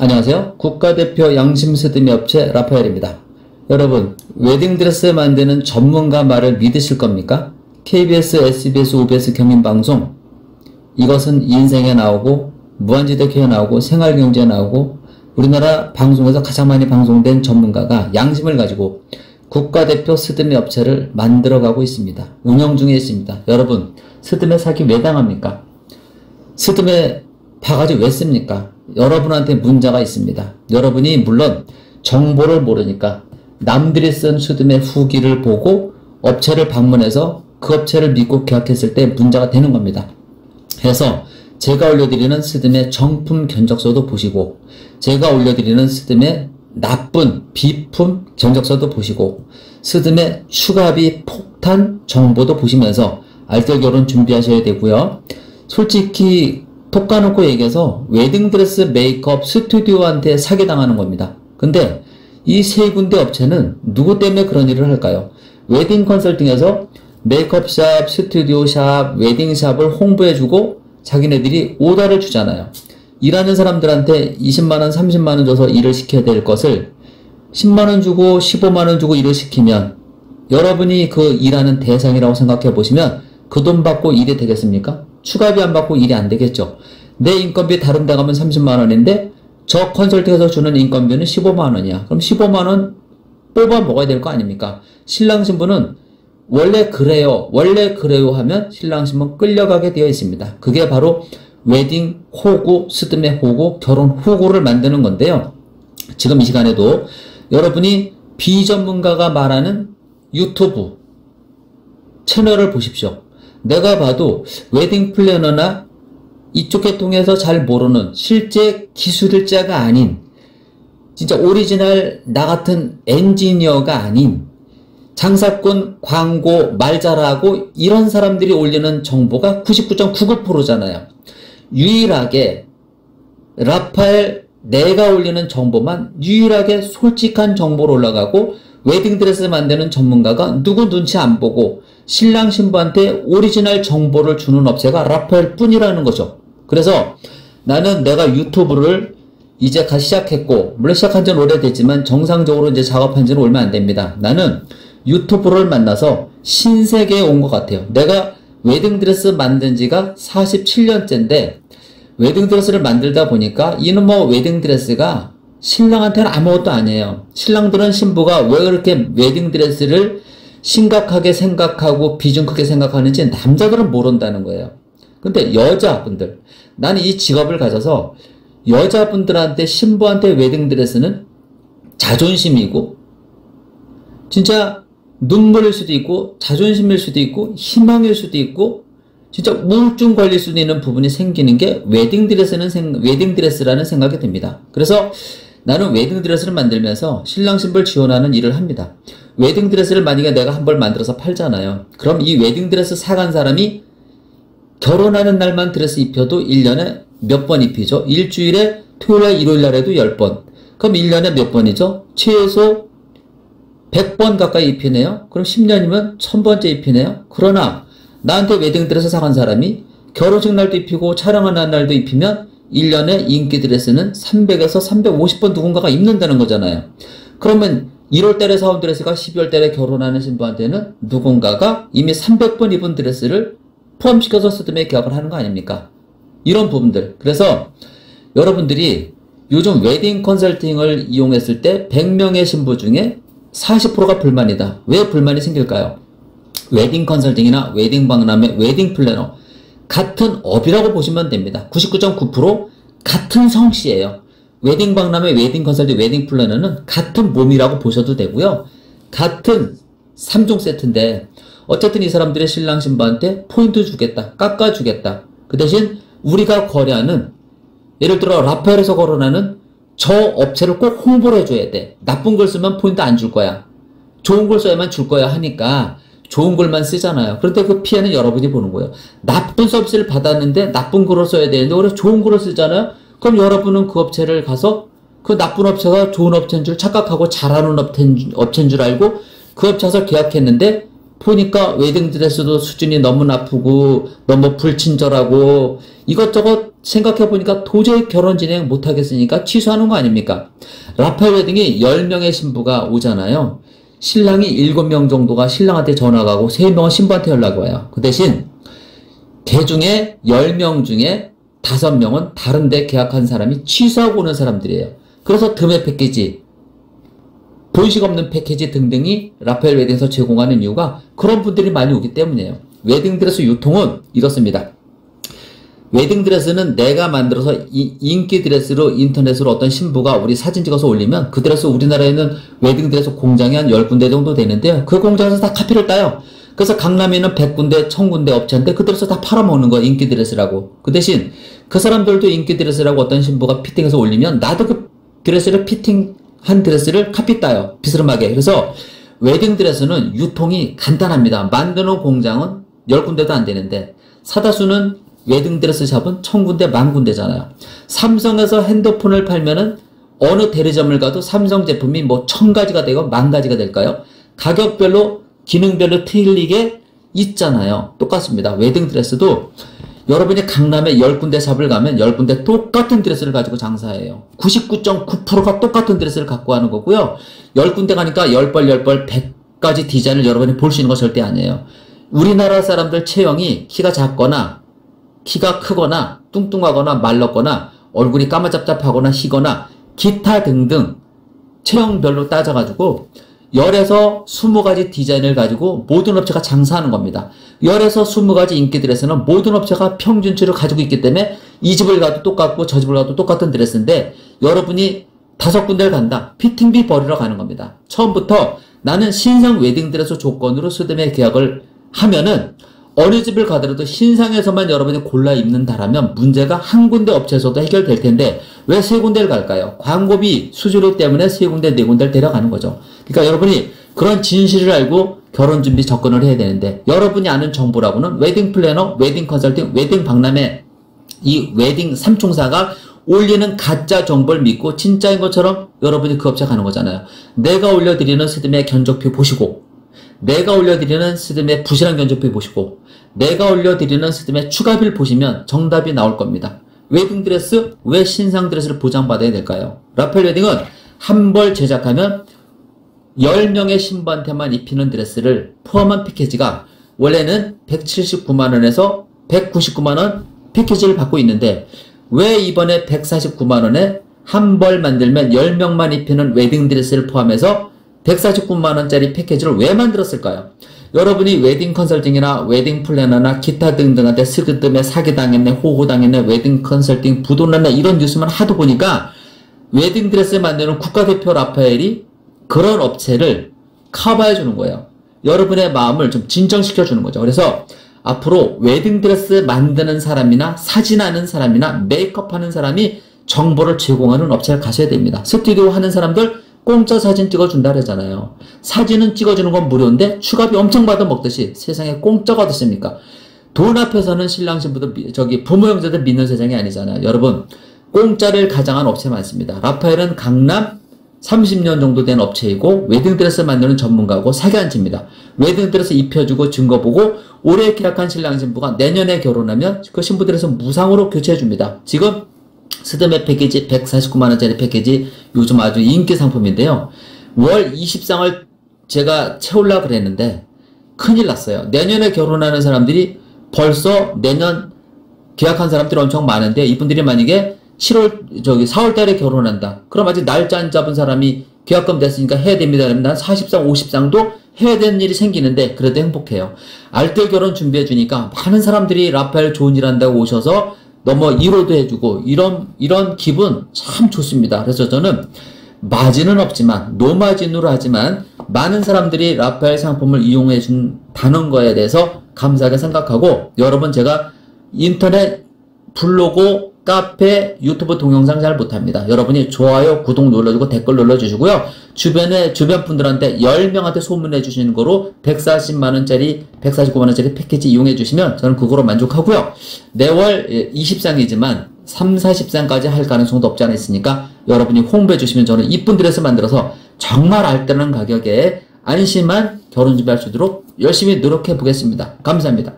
안녕하세요. 국가대표 양심스드메 업체 라파엘입니다. 여러분, 웨딩드레스 만드는 전문가 말을 믿으실 겁니까? KBS, SBS, OBS 경인방송, 이것은 인생에 나오고 무한지대교에 나오고 생활경제에 나오고 우리나라 방송에서 가장 많이 방송된 전문가가 양심을 가지고 국가대표 스드메 업체를 만들어가고 있습니다. 운영 중에 있습니다. 여러분, 스드메 사기 왜 당합니까? 스드메 바가지 왜 씁니까? 여러분한테 문제가 있습니다. 여러분이 물론 정보를 모르니까 남들이 쓴 스드메 후기를 보고 업체를 방문해서 그 업체를 믿고 계약했을 때 문제가 되는 겁니다. 그래서 제가 올려드리는 스드메 정품 견적서도 보시고, 제가 올려드리는 스드메 나쁜 비품 견적서도 보시고, 스드메 추가비 폭탄 정보도 보시면서 알뜰 결혼 준비하셔야 되고요. 솔직히 톡 까놓고 얘기해서 웨딩드레스 메이크업 스튜디오한테 사기당하는 겁니다. 근데 이 세 군데 업체는 누구 때문에 그런 일을 할까요? 웨딩 컨설팅에서 메이크업샵, 스튜디오샵, 웨딩샵을 홍보해주고 자기네들이 오더를 주잖아요. 일하는 사람들한테 20만원, 30만원 줘서 일을 시켜야 될 것을 10만원 주고 15만원 주고 일을 시키면 여러분이 그 일하는 대상이라고 생각해 보시면 그 돈 받고 일이 되겠습니까? 추가비 안 받고 일이 안 되겠죠. 내 인건비 다른 데 가면 30만원인데 저 컨설팅에서 주는 인건비는 15만원이야. 그럼 15만원 뽑아 먹어야 될 거 아닙니까? 신랑 신부는 원래 그래요 하면 신랑 신부 끌려가게 되어 있습니다. 그게 바로 웨딩 호구, 스드메 호구, 결혼 호구를 만드는 건데요. 지금 이 시간에도 여러분이 비전문가가 말하는 유튜브 채널을 보십시오. 내가 봐도 웨딩 플래너나 이쪽 계통에서 잘 모르는 실제 기술자가 아닌 진짜 오리지널 나 같은 엔지니어가 아닌 장사꾼, 광고, 말 잘하고 이런 사람들이 올리는 정보가 99.99%잖아요. 유일하게 라파엘 내가 올리는 정보만 유일하게 솔직한 정보로 올라가고 웨딩드레스 만드는 전문가가 누구 눈치 안 보고 신랑 신부한테 오리지널 정보를 주는 업체가 라파엘 뿐이라는 거죠. 그래서 나는 내가 유튜브를 이제 시작했고, 물론 시작한 지는 오래됐지만 정상적으로 이제 작업한 지는 얼마 안 됩니다. 나는 유튜브를 만나서 신세계에 온 것 같아요. 내가 웨딩드레스 만든 지가 47년째인데 웨딩드레스를 만들다 보니까 이는 뭐 웨딩드레스가 신랑한테는 아무것도 아니에요. 신랑들은 신부가 왜 그렇게 웨딩드레스를 심각하게 생각하고 비중 크게 생각하는지 남자들은 모른다는 거예요. 근데 여자분들, 나는 이 직업을 가져서 여자분들한테 신부한테 웨딩드레스는 자존심이고 진짜 눈물일 수도 있고 자존심일 수도 있고 희망일 수도 있고 진짜 우울증 걸릴 수도 있는 부분이 생기는 게 웨딩드레스라는 생각이 듭니다. 그래서 나는 웨딩드레스를 만들면서 신랑 신부를 지원하는 일을 합니다. 웨딩드레스를 만약에 내가 한 벌 만들어서 팔잖아요. 그럼 이 웨딩드레스 사간 사람이 결혼하는 날만 드레스 입혀도 1년에 몇 번 입히죠? 일주일에 토요일날 일요일날에도 10번. 그럼 1년에 몇 번이죠? 최소 100번 가까이 입히네요. 그럼 10년이면 1000번째 입히네요. 그러나 나한테 웨딩드레스 사간 사람이 결혼식 날도 입히고 촬영하는 날도 입히면 1년에 인기 드레스는 300에서 350번 누군가가 입는다는 거잖아요. 그러면 1월달에 사온 드레스가 12월달에 결혼하는 신부한테는 누군가가 이미 300번 입은 드레스를 포함시켜서 스드메 계약을 하는 거 아닙니까? 이런 부분들. 그래서 여러분들이 요즘 웨딩 컨설팅을 이용했을 때 100명의 신부 중에 40%가 불만이다. 왜 불만이 생길까요? 웨딩 컨설팅이나 웨딩 박람회, 웨딩 플래너 같은 업이라고 보시면 됩니다. 99.9% 같은 성씨예요. 웨딩 박람회, 웨딩 컨설팅, 웨딩 플래너는 같은 몸이라고 보셔도 되고요. 같은 3종 세트인데 어쨌든 이 사람들의 신랑 신부한테 포인트 주겠다, 깎아주겠다. 그 대신 우리가 거래하는, 예를 들어 라파엘에서 거론하는 저 업체를 꼭 홍보를 해줘야 돼. 나쁜 걸 쓰면 포인트 안 줄 거야. 좋은 걸 써야만 줄 거야 하니까 좋은 걸만 쓰잖아요. 그런데 그 피해는 여러분이 보는 거예요. 나쁜 서비스를 받았는데 나쁜 거를 써야 되는데 오히려 좋은 거를 쓰잖아요. 그럼 여러분은 그 업체를 가서 그 나쁜 업체가 좋은 업체인 줄 착각하고 잘하는 업체인 줄 알고 그 업체 가서 계약했는데 보니까 웨딩드레스도 수준이 너무 나쁘고 너무 불친절하고 이것저것 생각해보니까 도저히 결혼 진행 못하겠으니까 취소하는 거 아닙니까? 라파엘 웨딩이 10명의 신부가 오잖아요. 신랑이 7명 정도가 신랑한테 전화가고 3명은 신부한테 연락이 와요. 그 대신 걔 중에 10명 중에 5명은 다른데 계약한 사람이 취소하고 오는 사람들이에요. 그래서 드메 패키지, 본식 없는 패키지 등등이 라파엘 웨딩에서 제공하는 이유가 그런 분들이 많이 오기 때문이에요. 웨딩드레스 유통은 이렇습니다. 웨딩드레스는 내가 만들어서 인기 드레스로 인터넷으로 어떤 신부가 우리 사진 찍어서 올리면 그 드레스 우리나라에 있는 웨딩드레스 공장이 한 10군데 정도 되는데요. 그 공장에서 다 카피를 따요. 그래서 강남에 있는 100군데, 1000군데 업체인데 그 드레스 다 팔아먹는 거예요. 인기 드레스라고. 그 대신 그 사람들도 인기 드레스라고 어떤 신부가 피팅해서 올리면 나도 그 드레스를 피팅한 드레스를 카피 따요. 비스름하게. 그래서 웨딩드레스는 유통이 간단합니다. 만드는 공장은 10군데도 안 되는데 사다 수는 웨딩드레스 샵은 1000군데, 10,000군데잖아요. 삼성에서 핸드폰을 팔면은 어느 대리점을 가도 삼성 제품이 뭐 1000가지가 되고 10,000가지가 될까요? 가격별로, 기능별로 틀리게 있잖아요. 똑같습니다. 웨딩드레스도 여러분이 강남에 10군데 샵을 가면 10군데 똑같은 드레스를 가지고 장사해요. 99.9%가 똑같은 드레스를 갖고 하는 거고요. 10군데 가니까 10벌, 100가지 디자인을 여러분이 볼 수 있는 거 절대 아니에요. 우리나라 사람들 체형이 키가 작거나 키가 크거나 뚱뚱하거나 말랐거나 얼굴이 까마잡잡하거나 희거나 기타 등등 체형별로 따져가지고 10에서 20가지 디자인을 가지고 모든 업체가 장사하는 겁니다. 10에서 20가지 인기 드레스는 모든 업체가 평균치를 가지고 있기 때문에 이 집을 가도 똑같고 저 집을 가도 똑같은 드레스인데 여러분이 5군데를 간다. 피팅비 버리러 가는 겁니다. 처음부터 나는 신상 웨딩드레스 조건으로 스드메 계약을 하면은 어느 집을 가더라도 신상에서만 여러분이 골라 입는다라면 문제가 한 군데 업체에서도 해결될 텐데 왜 3군데를 갈까요? 광고비 수수료 때문에 3군데, 4군데를 데려가는 거죠. 그러니까 여러분이 그런 진실을 알고 결혼 준비 접근을 해야 되는데 여러분이 아는 정보라고는 웨딩 플래너, 웨딩 컨설팅, 웨딩 박람회 이 웨딩 삼총사가 올리는 가짜 정보를 믿고 진짜인 것처럼 여러분이 그 업체 가는 거잖아요. 내가 올려드리는 스드메 견적표 보시고 내가 올려드리는 스드메 부실한 견적표 보시고 내가 올려드리는 스드메 추가비를 보시면 정답이 나올 겁니다. 웨딩드레스 왜 신상 드레스를 보장받아야 될까요? 라파엘 웨딩은 한 벌 제작하면 10명의 신부한테만 입히는 드레스를 포함한 패키지가 원래는 179만원에서 199만원 패키지를 받고 있는데 왜 이번에 149만원에 한 벌 만들면 10명만 입히는 웨딩드레스를 포함해서 149만원짜리 패키지를 왜 만들었을까요? 여러분이 웨딩 컨설팅이나 웨딩 플래너나 기타 등등한테 스드메 사기당했네, 호구당했네, 웨딩 컨설팅 부도났네 이런 뉴스만 하도 보니까 웨딩드레스 만드는 국가대표 라파엘이 그런 업체를 커버해 주는 거예요. 여러분의 마음을 좀 진정시켜 주는 거죠. 그래서 앞으로 웨딩드레스 만드는 사람이나 사진하는 사람이나 메이크업하는 사람이 정보를 제공하는 업체를 가셔야 됩니다. 스튜디오 하는 사람들 공짜 사진 찍어준다 그러잖아요. 사진은 찍어주는 건 무료인데 추가비 엄청 받아 먹듯이 세상에 공짜가 어디 있습니까? 돈 앞에서는 신랑 신부도 부모 형제들 믿는 세상이 아니잖아요. 여러분 공짜를 가장한 업체 많습니다. 라파엘은 강남 30년 정도 된 업체이고 웨딩드레스 만드는 전문가고 사기한치입니다. 웨딩드레스 입혀주고 증거 보고 올해 계약한 신랑 신부가 내년에 결혼하면 그 신부들에서 무상으로 교체해줍니다. 지금 스드메 패키지 149만원짜리 패키지 요즘 아주 인기 상품인데요. 월 20상을 제가 채우려고 그랬는데 큰일 났어요. 내년에 결혼하는 사람들이 벌써 내년 계약한 사람들이 엄청 많은데 이분들이 만약에 4월 달에 결혼한다. 그럼 아직 날짜 안 잡은 사람이 계약금 됐으니까 해야 됩니다. 그러면 난 40상, 50상도 해야 되는 일이 생기는데 그래도 행복해요. 알뜰 결혼 준비해 주니까 많은 사람들이 라파엘 좋은 일 한다고 오셔서 너무 1호도 해주고 이런 기분 참 좋습니다. 그래서 저는 마진은 없지만 노마진으로 하지만 많은 사람들이 라파엘 상품을 이용해 준다는 거에 대해서 감사하게 생각하고 여러분 제가 인터넷 블로그 카페, 유튜브 동영상 잘 못합니다. 여러분이 좋아요, 구독 눌러주고 댓글 눌러주시고요. 주변 분들한테 10명한테 소문해 주시는 거로 140만원짜리, 149만원짜리 패키지 이용해 주시면 저는 그거로 만족하고요. 매월 20상이지만 3, 40상까지 할 가능성도 없지 않아 있으니까 여러분이 홍보해 주시면 저는 이쁜 드레스 만들어서 정말 알뜰한 가격에 안심한 결혼 준비할 수 있도록 열심히 노력해 보겠습니다. 감사합니다.